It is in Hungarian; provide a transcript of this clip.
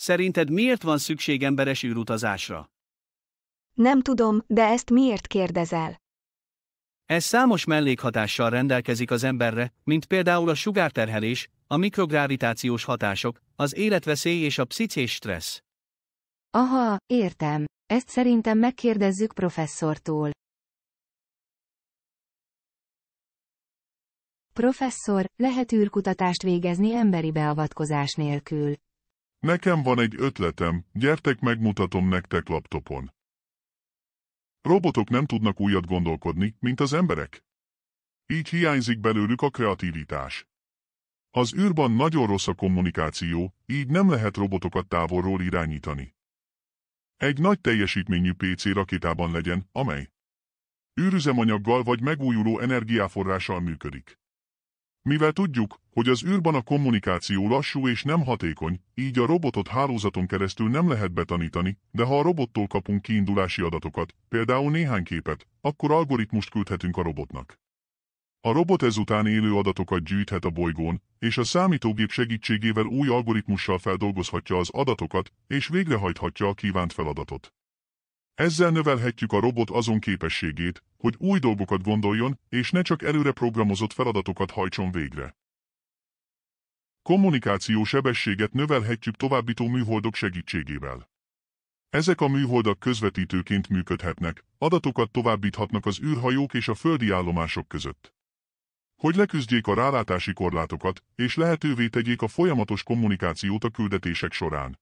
Szerinted miért van szükség emberes űrutazásra? Nem tudom, de ezt miért kérdezel? Ez számos mellékhatással rendelkezik az emberre, mint például a sugárterhelés, a mikrogravitációs hatások, az életveszély és a pszichés stressz. Aha, értem. Ezt szerintem megkérdezzük professzortól. Professzor, lehet űrkutatást végezni emberi beavatkozás nélkül? Nekem van egy ötletem, gyertek megmutatom nektek laptopon. Robotok nem tudnak újat gondolkodni, mint az emberek. Így hiányzik belőlük a kreativitás. Az űrben nagyon rossz a kommunikáció, így nem lehet robotokat távolról irányítani. Egy nagy teljesítményű PC rakétában legyen, amely űrüzemanyaggal vagy megújuló energiaforrással működik. Mivel tudjuk, hogy az űrben a kommunikáció lassú és nem hatékony, így a robotot hálózaton keresztül nem lehet betanítani, de ha a robottól kapunk kiindulási adatokat, például néhány képet, akkor algoritmust küldhetünk a robotnak. A robot ezután élő adatokat gyűjthet a bolygón, és a számítógép segítségével új algoritmussal feldolgozhatja az adatokat, és végrehajthatja a kívánt feladatot. Ezzel növelhetjük a robot azon képességét, hogy új dolgokat gondoljon, és ne csak előre programozott feladatokat hajtson végre. Kommunikáció sebességet növelhetjük továbbító műholdok segítségével. Ezek a műholdak közvetítőként működhetnek, adatokat továbbíthatnak az űrhajók és a földi állomások között. Hogy leküzdjék a rálátási korlátokat, és lehetővé tegyék a folyamatos kommunikációt a küldetések során.